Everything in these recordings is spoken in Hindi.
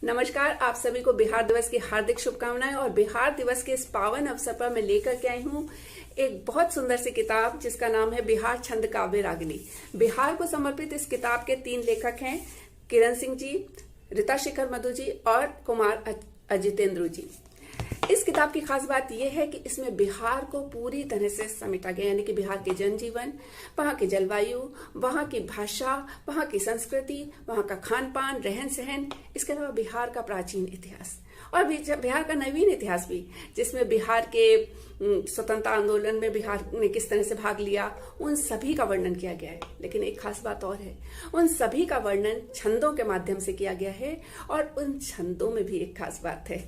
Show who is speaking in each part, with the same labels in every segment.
Speaker 1: नमस्कार, आप सभी को बिहार दिवस की हार्दिक शुभकामनाएं। और बिहार दिवस के इस पावन अवसर पर मैं लेकर के आई हूँ एक बहुत सुंदर सी किताब जिसका नाम है बिहार छंद काव्य रागिनी। बिहार को समर्पित इस किताब के 3 लेखक हैं, किरण सिंह जी, रीता शेखर मधु जी और कुमार अजितेंद्र जी। इस किताब की खास बात यह है कि इसमें बिहार को पूरी तरह से समेटा गया, यानी कि बिहार के जनजीवन, वहाँ की जलवायु, वहाँ की भाषा, वहाँ की संस्कृति, वहाँ का खान पान, रहन सहन, इसके अलावा बिहार का प्राचीन इतिहास और बिहार का नवीन इतिहास भी, जिसमें बिहार के स्वतंत्रता आंदोलन में बिहार ने किस तरह से भाग लिया, उन सभी का वर्णन किया गया है। लेकिन एक खास बात और है, उन सभी का वर्णन छंदों के माध्यम से किया गया है। और उन छंदों में भी एक खास बात है,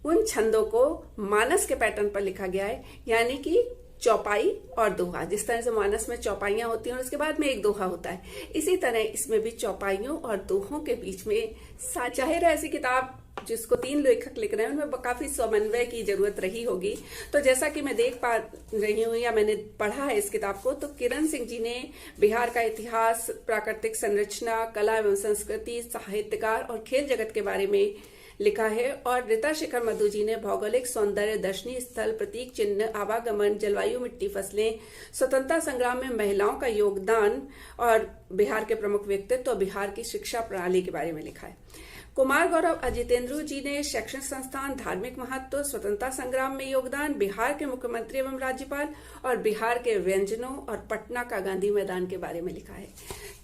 Speaker 1: उन छंदों को मानस के पैटर्न पर लिखा गया है, यानी कि चौपाई और दोहा। जिस तरह से मानस में चौपाइयां होती हैं और उसके बाद में एक दोहा होता है, इसी तरह इसमें भी चौपाइयों और दोहों के बीच में जाहिर है ऐसी किताब जिसको 3 लेखक लिख रहे हैं उनमें काफी समन्वय की जरूरत रही होगी। तो जैसा कि मैं देख पा रही हूँ या मैंने पढ़ा है इस किताब को, तो किरण सिंह जी ने बिहार का इतिहास, प्राकृतिक संरचना, कला एवं संस्कृति, साहित्यकार और खेल जगत के बारे में लिखा है। और रीता शेखर मधु जी ने भौगोलिक सौंदर्य, दर्शनीय स्थल, प्रतीक चिन्ह, आवागमन, जलवायु, मिट्टी, फसलें, स्वतंत्रता संग्राम में महिलाओं का योगदान और बिहार के प्रमुख व्यक्तित्व और बिहार की शिक्षा प्रणाली के बारे में लिखा है। कुमार गौरव अजितेंद्र जी ने शैक्षणिक संस्थान, धार्मिक महत्व, स्वतंत्रता संग्राम में योगदान, बिहार के मुख्यमंत्री एवं राज्यपाल और बिहार के व्यंजनों और पटना का गांधी मैदान के बारे में लिखा है।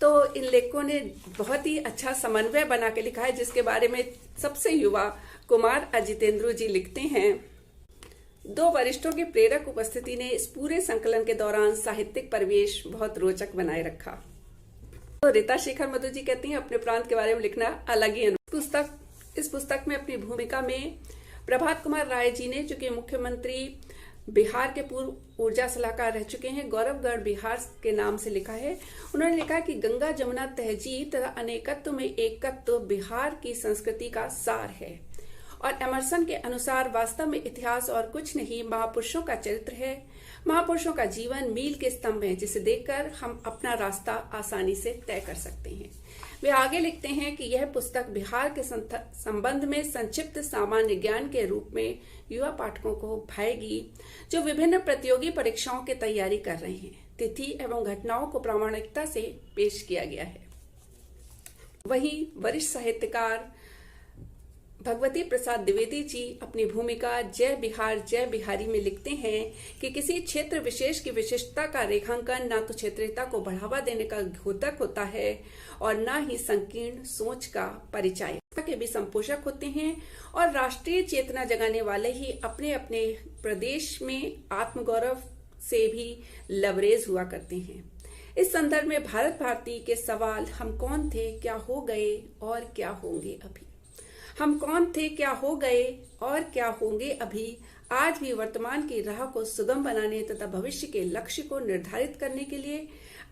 Speaker 1: तो इन लेखकों ने बहुत ही अच्छा समन्वय बना के लिखा है, जिसके बारे में सबसे युवा कुमार अजितेंद्र जी लिखते हैं। 2 वरिष्ठों की प्रेरक उपस्थिति ने इस पूरे संकलन के दौरान साहित्यिक परिवेश बहुत रोचक बनाए रखा। तो रीता शेखर मधु जी कहती हैं, अपने प्रांत के बारे में लिखना अलग ही इस पुस्तक में अपनी भूमिका में प्रभात कुमार राय जी ने, जो कि मुख्यमंत्री बिहार के पूर्व ऊर्जा सलाहकार रह चुके हैं, गौरवगढ़ बिहार के नाम से लिखा है। उन्होंने लिखा कि गंगा जमुना तहजीब तथा अनेकत्व में एकत्व बिहार की संस्कृति का सार है। और एमर्सन के अनुसार वास्तव में इतिहास और कुछ नहीं, महापुरुषों का चरित्र है। महापुरुषों का जीवन मील के स्तंभ है, जिसे देखकर हम अपना रास्ता आसानी से तय कर सकते हैं। वे आगे लिखते हैं कि यह पुस्तक बिहार के संबंध में संक्षिप्त सामान्य ज्ञान के रूप में युवा पाठकों को भाएगी, जो विभिन्न प्रतियोगी परीक्षाओं की तैयारी कर रहे हैं। तिथि एवं घटनाओं को प्रामाणिकता से पेश किया गया है। वहीं वरिष्ठ साहित्यकार भगवती प्रसाद द्विवेदी जी अपनी भूमिका जय बिहार जय बिहारी में लिखते हैं कि किसी क्षेत्र विशेष की विशिष्टता का रेखांकन ना तो क्षेत्रीयता को बढ़ावा देने का घोतक होता है और ना ही संकीर्ण सोच का परिचय के भी संपोषक होते हैं। और राष्ट्रीय चेतना जगाने वाले ही अपने अपने प्रदेश में आत्मगौरव से भी लबरेज हुआ करते हैं। इस संदर्भ में भारत भारती के सवाल, हम कौन थे, क्या हो गए और क्या होंगे अभी, हम कौन थे, क्या हो गए और क्या होंगे अभी, आज भी वर्तमान की राह को सुगम बनाने तथा भविष्य के लक्ष्य को निर्धारित करने के लिए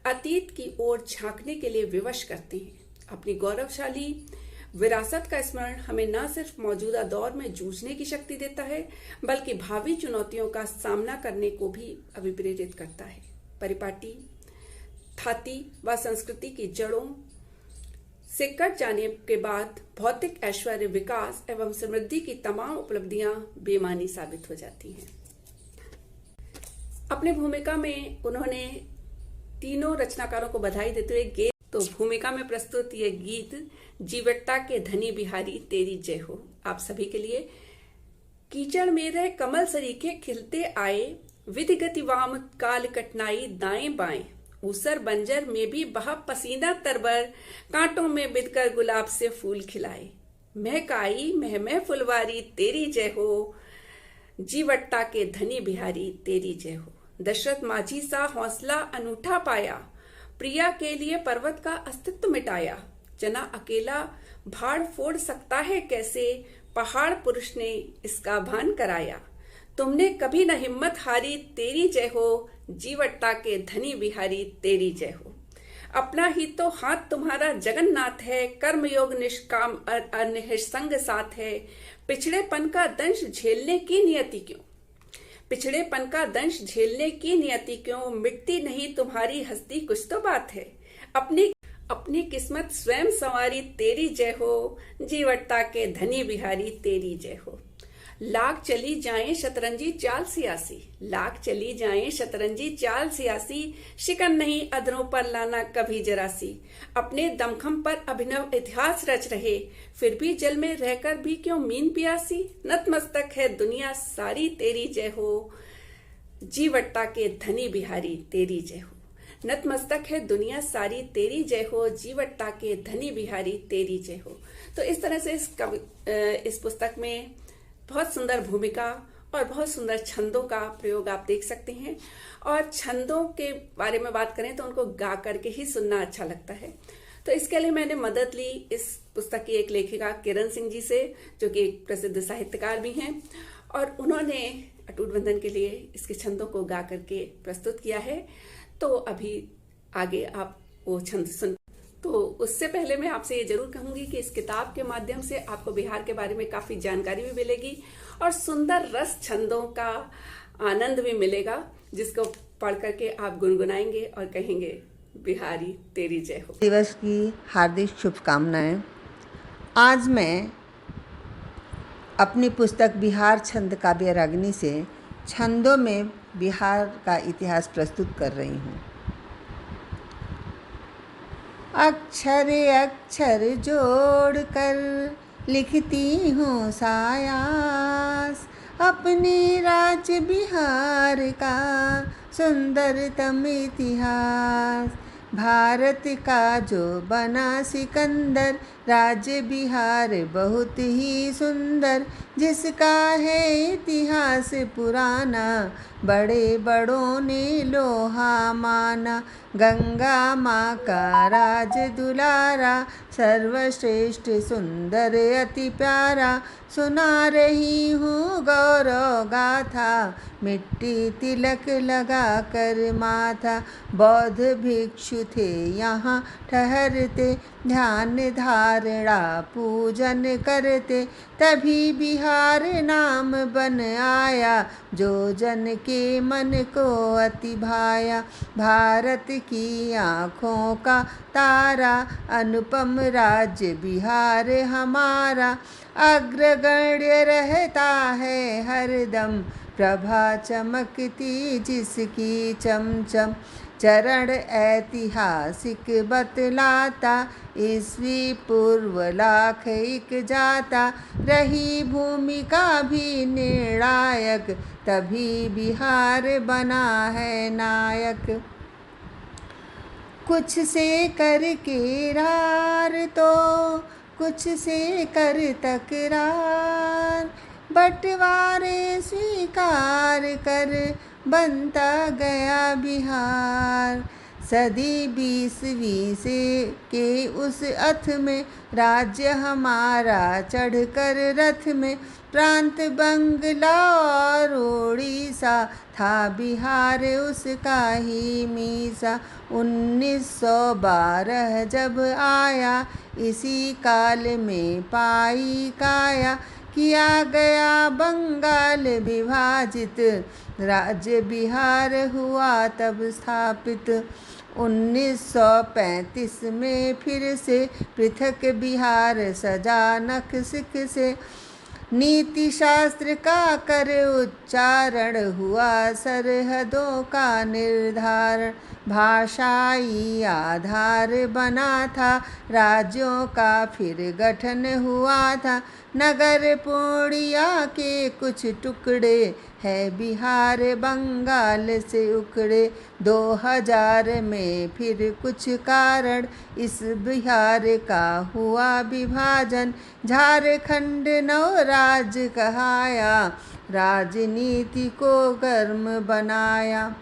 Speaker 1: अतीत की ओर झांकने के लिए विवश करते हैं। अपनी गौरवशाली विरासत का स्मरण हमें न सिर्फ मौजूदा दौर में जूझने की शक्ति देता है, बल्कि भावी चुनौतियों का सामना करने को भी अभिप्रेरित करता है। परिपाटी, थाती व संस्कृति की जड़ों से कट जाने के बाद भौतिक ऐश्वर्य, विकास एवं समृद्धि की तमाम उपलब्धियां बेमानी साबित हो जाती हैं। अपनी भूमिका में उन्होंने तीनों रचनाकारों को बधाई देते हुए गीत, तो भूमिका में प्रस्तुत ये गीत जीवटता के धनी बिहारी तेरी जय हो आप सभी के लिए। कीचड़ में रह कमल सरीखे खिलते आए, विधिगति वाम काल कठनाई दाएं बाएं, ऊसर बंजर में भी बहा पसीना तरबर, कांटों में बिदकर गुलाब से फूल खिलाए, महकाई महमह फुलवारी तेरी जय हो, जीवट्टा के धनी बिहारी तेरी जय हो। दशरथ माझी सा हौसला अनूठा पाया, प्रिया के लिए पर्वत का अस्तित्व मिटाया, जना अकेला भाड़ फोड़ सकता है कैसे, पहाड़ पुरुष ने इसका भान कराया, तुमने कभी न हिम्मत हारी तेरी जय हो, जीवट्टा के धनी बिहारी तेरी जय हो। अपना ही तो हाथ तुम्हारा जगन्नाथ है, कर्मयोग निष्काम निसंग साथ है, पिछड़ेपन का दंश झेलने की नियति क्यों, पिछड़ेपन का दंश झेलने की नियति क्यों, मिटती नहीं तुम्हारी हस्ती कुछ तो बात है, अपनी किस्मत स्वयं संवारी तेरी जय हो, जीवटता के धनी बिहारी तेरी जय हो। लाख चली जाएं शतरंजी चाल सियासी, लाख चली जाएं शतरंजी चाल सियासी, शिकन नहीं अधरों पर लाना कभी जरासी। अपने दमखम पर अभिनव इतिहास रच रहे, फिर भी जल में रहकर भी क्यों मीन पियासी। नतमस्तक है दुनिया सारी तेरी जय हो, जीवटता के धनी बिहारी तेरी जय हो। नतमस्तक है दुनिया सारी तेरी जय हो, जीवटता के धनी बिहारी तेरी जय हो। तो इस तरह से इस पुस्तक में बहुत सुंदर भूमिका और बहुत सुंदर छंदों का प्रयोग आप देख सकते हैं। और छंदों के बारे में बात करें तो उनको गा करके ही सुनना अच्छा लगता है। तो इसके लिए मैंने मदद ली इस पुस्तक की एक लेखिका किरण सिंह जी से, जो कि एक प्रसिद्ध साहित्यकार भी हैं, और उन्होंने अटूट बंधन के लिए इसके छंदों को गा करके प्रस्तुत किया है। तो अभी आगे आप वो छंद सुन। तो उससे पहले मैं आपसे ये जरूर कहूंगी कि इस किताब के माध्यम से आपको बिहार के बारे में काफी जानकारी भी मिलेगी और सुंदर रस छंदों का आनंद भी मिलेगा, जिसको पढ़ करके आप गुनगुनाएंगे और कहेंगे बिहारी तेरी जय हो।
Speaker 2: दिवस की हार्दिक शुभकामनाएं। आज मैं अपनी पुस्तक बिहार छंद काव्य रागिनी से छंदों में बिहार का इतिहास प्रस्तुत कर रही हूँ। अक्षर अक्षर जोड़कर लिखती हूँ सायास, अपने राज्य बिहार का सुंदरतम इतिहास। भारत का जो बना सिकंदर, राज्य बिहार बहुत ही सुंदर, जिसका है इतिहास पुराना, बड़े बड़ों ने लोहा माना। गंगा माँ का राज दुलारा, सर्वश्रेष्ठ सुंदर अति प्यारा, सुना रही हूँ गौरव गाथा, मिट्टी तिलक लगा कर माथा। बौद्ध भिक्षु थे यहाँ ठहरते, ध्यान धारणा पूजन करते, तभी बिहार नाम बन आया, जो जन के मन को अति भाया। भारत की आँखों का तारा, अनुपम राज्य बिहार हमारा, अग्रगण्य रहता है हरदम, प्रभा चमकती जिसकी चमचम। चरण ऐतिहासिक बतलाता, ईस्वी पूर्व लाख एक जाता, रही भूमिका भी निर्णायक, तभी बिहार बना है नायक। कुछ से कर केरार तो कुछ से कर तकरार, बंटवारे स्वीकार कर बनता गया बिहार। सदी 20वीं से के उस अथ में, राज्य हमारा चढ़कर रथ में, प्रांत बंगला और उड़ीसा, था बिहार उसका ही मीसा। 1912 जब आया, इसी काल में पाई काया, किया गया बंगाल विभाजित, राज्य बिहार हुआ तब स्थापित। 1935 में फिर से पृथक बिहार सजा नख सिख से, नीति शास्त्र का कर उच्चारण, हुआ सरहदों का निर्धारण। भाषाई आधार बना था, राज्यों का फिर गठन हुआ था। नगर पूर्णिया के कुछ टुकड़े, है बिहार बंगाल से उखड़े। 2000 में फिर कुछ कारण, इस बिहार का हुआ विभाजन। झारखंड नव राज्य कहाया, राजनीति को गर्म बनाया।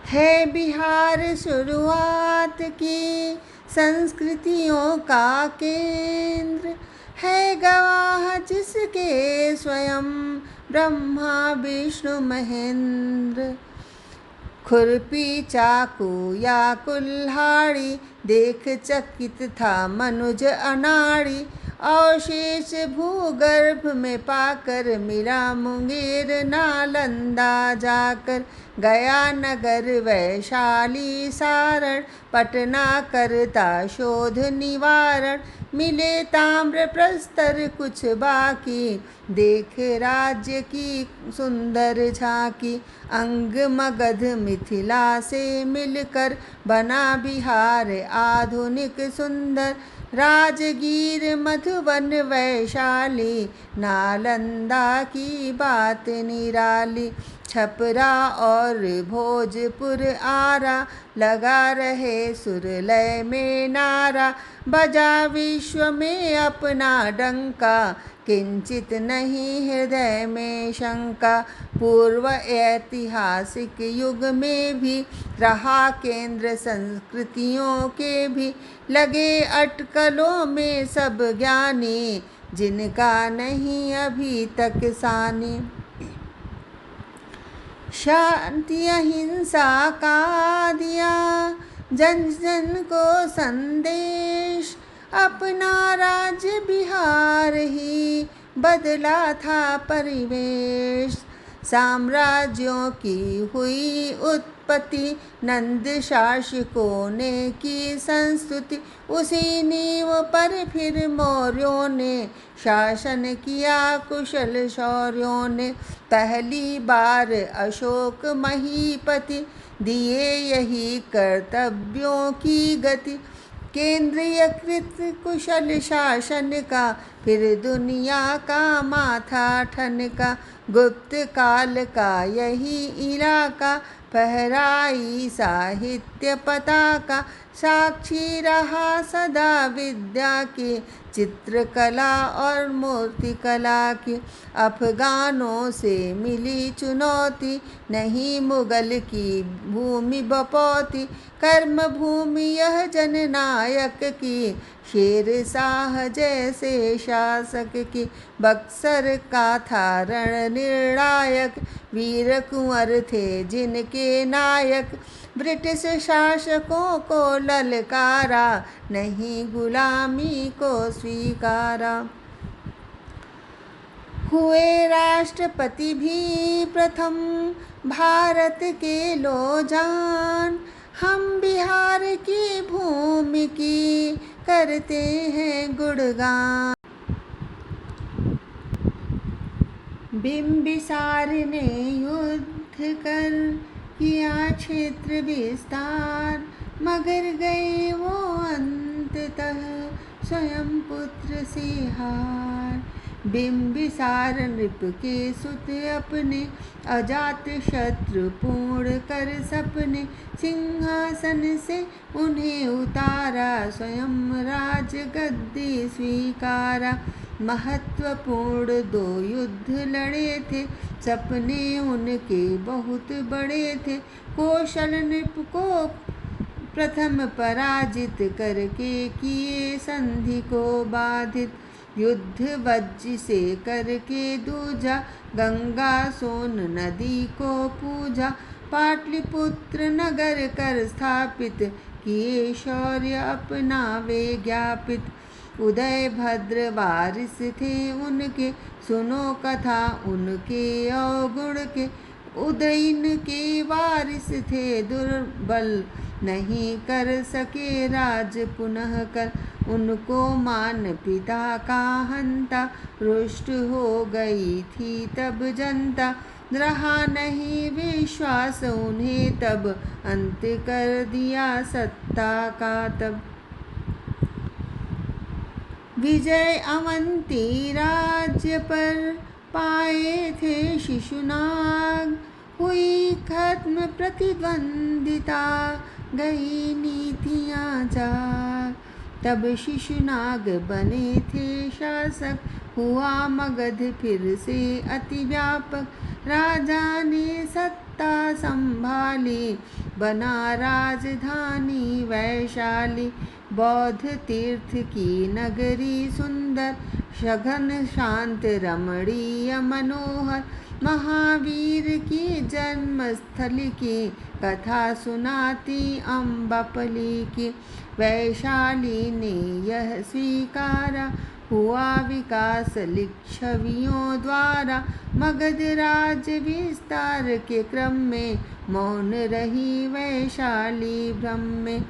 Speaker 2: है बिहार शुरुआत की संस्कृतियों का केंद्र, है गवाह जिसके स्वयं ब्रह्मा विष्णु महेंद्र। खुरपी चाकू या कुल्हाड़ी, देख चकित था मनुज अनाड़ी, अवशेष भूगर्भ में पाकर मिला मुंगेर नालंदा जाकर। गया नगर वैशाली सारण पटना करता शोध निवारण। मिले ताम्र प्रस्तर कुछ बाकी देख राज्य की सुंदर झांकी। अंग मगध मिथिला से मिलकर बना बिहार आधुनिक सुंदर। राजगीर मधुबन वैशाली नालंदा की बात निराली। छपरा और भोजपुर आरा लगा रहे सुरलय में नारा। बजा विश्व में अपना डंका किंचित नहीं हृदय में शंका। पूर्व ऐतिहासिक युग में भी रहा केंद्र संस्कृतियों के भी। लगे अटकलों में सब ज्ञानी जिनका नहीं अभी तक सानी। शांति अहिंसा का दिया जन जन को संदेश। अपना राज्य बिहार ही बदला था परिवेश। साम्राज्यों की हुई उत्पत्ति नंद शासकों ने की संस्तुति। उसी नींव पर फिर मौर्यों ने शासन किया कुशल शौर्यों ने। पहली बार अशोक महीपति दिए यही कर्तव्यों की गति। केंद्रीयकृत कुशल शासन का फिर दुनिया का माथा ठनका। गुप्त काल का यही इलाका फहराई साहित्य पताका। साक्षी रहा सदा विद्या की चित्रकला और मूर्तिकला की। अफगानों से मिली चुनौती नहीं मुगल की भूमि बपौती। कर्म भूमि यह जननायक की शेर शाह जैसे शासक की। बक्सर का था रण निर्णायक वीर कुंवर थे जिनके नायक। ब्रिटिश शासकों को ललकारा नहीं गुलामी को स्वीकारा। हुए राष्ट्रपति भी प्रथम भारत के लो जान। हम बिहार की भूमि की करते हैं गुणगान। बिंबिसार ने युद्ध कर किया क्षेत्र विस्तार। मगर गए वो अंततः स्वयं पुत्र से हार। बिंबिसार नृप के सुत अपने अजात शत्रु पूर्ण कर सपने। सिंहासन से उन्हें उतारा स्वयं राज गद्दी स्वीकारा। महत्वपूर्ण 2 युद्ध लड़े थे सपने उनके बहुत बड़े थे। कौशल नृप को प्रथम पराजित करके किए संधि को बाधित। युद्ध वज्र से करके दूजा गंगा सोन नदी को पूजा। पाटलिपुत्र नगर कर स्थापित किए शौर्य अपना वे ज्ञापित। उदय भद्र वारिस थे उनके सुनो कथा उनके अवगुण के। उदयन के वारिस थे दुर्बल नहीं कर सके राज पुनः कर। उनको मान पिता का हंता रुष्ट हो गई थी तब जनता। रहा नहीं विश्वास उन्हें तब अंत कर दिया सत्ता का तब। विजय अवंती राज्य पर पाए थे शिशुनाग। हुई खत्म प्रतिद्वंदिता गई नीतियाँ जाग। तब शिशुनाग बने थे शासक हुआ मगध फिर से अति व्यापक। राजा ने सत्ता संभाली बना राजधानी वैशाली। बौद्ध तीर्थ की नगरी सुंदर सघन शांत रमणीय मनोहर। महावीर की जन्मस्थल की कथा सुनाती अम्बापली की। वैशाली ने यह स्वीकारा हुआ विकास लिच्छवियों द्वारा। मगध राज्य विस्तार के क्रम में मौन रही वैशाली भ्रम में।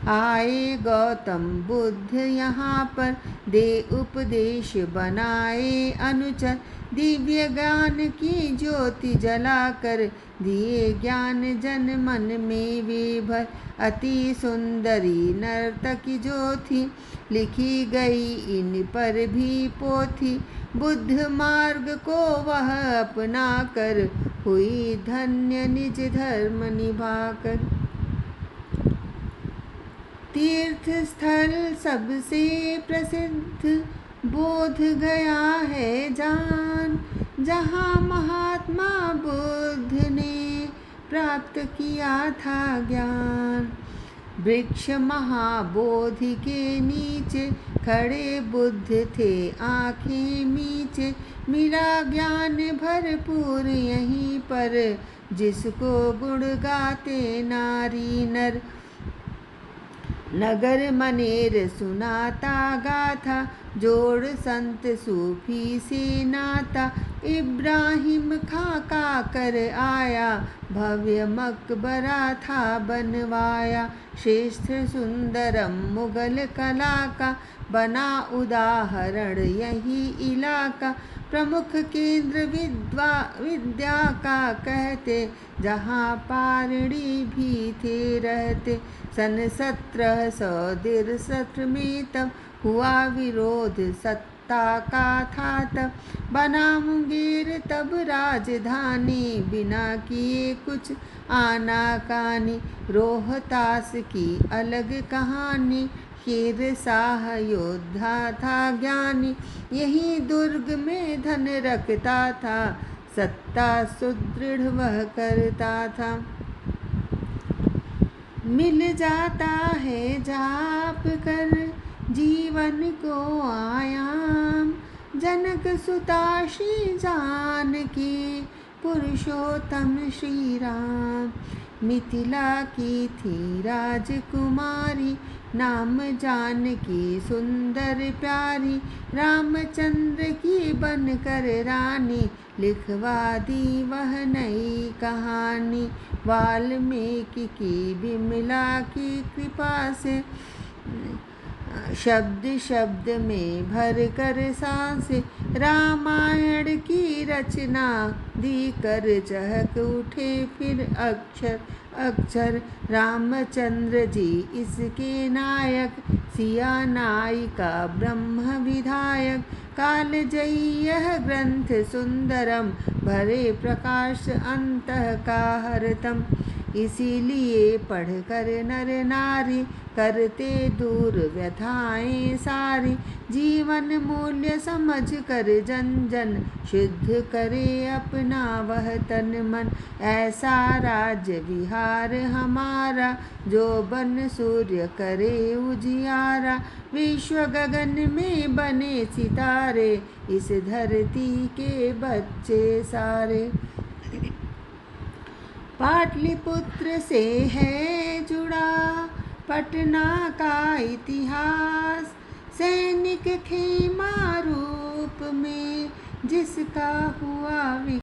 Speaker 2: आए गौतम बुद्ध यहाँ पर, दे उपदेश बनाए अनुचर। दिव्य ज्ञान की ज्योति जलाकर, दिए ज्ञान जन मन में वे भर। अति सुंदरी नर्तकी जो थी, लिखी गई इन पर भी पोथी। बुद्ध मार्ग को वह अपना कर, हुई धन्य निज धर्म निभाकर। तीर्थ स्थल सबसे प्रसिद्ध बोध गया है जान, जहाँ महात्मा बुद्ध ने प्राप्त किया था ज्ञान। वृक्ष महाबोधि के नीचे खड़े बुद्ध थे आँखें मीचे। मिला ज्ञान भरपूर यहीं पर, जिसको गुण गाते नारी नर। नगर मनेर सुनाता गाथा, जोड़ संत सूफी से नाता। इब्राहिम खाका कर आया, भव्य मकबरा था बनवाया। श्रेष्ठ सुंदरम मुगल कला का, बना उदाहरण यही इलाका। प्रमुख केंद्र विद्या का कहते, जहाँ पारणी भी थे रहते। सन 1763 में तब हुआ विरोध सत्ता का था तब। बना मुंगेर तब राजधानी, बिना किए कुछ आनाकानी। रोहतास की अलग कहानी, शेर शाह योद्धा था ज्ञानी। यही दुर्ग में धन रखता था, सत्ता सुदृढ़ वह करता था। मिल जाता है जाप कर जीवन को आयाम, जनक सुता श्री जानकी पुरुषोत्तम श्री राम। मिथिला की थी राजकुमारी, नाम जानकी सुंदर प्यारी। रामचंद्र की बनकर रानी, लिखवा दी वह नई कहानी। वाल्मीकि की विमला की कृपा से, शब्द शब्द में भर कर सांसे। रामायण की रचना दी कर, चहक उठे फिर अक्षर अक्षर। रामचंद्र जी इसके नायक, सिया नायिका ब्रह्म विधायक। कालजयी यह ग्रंथ सुंदरम, भरे प्रकाश अंतः का हरतम। इसीलिए पढ़कर नर नारी, करते दूर व्यथाएं सारी। जीवन मूल्य समझ कर जन जन, शुद्ध करे अपना वह तन मन। ऐसा राज्य विहार हमारा, जो बन सूर्य करे उजियारा। विश्व गगन में बने सितारे, इस धरती के बच्चे सारे। पाटलिपुत्र से है जुड़ा पटना का इतिहास, सैनिक खेमा रूप में जिसका हुआ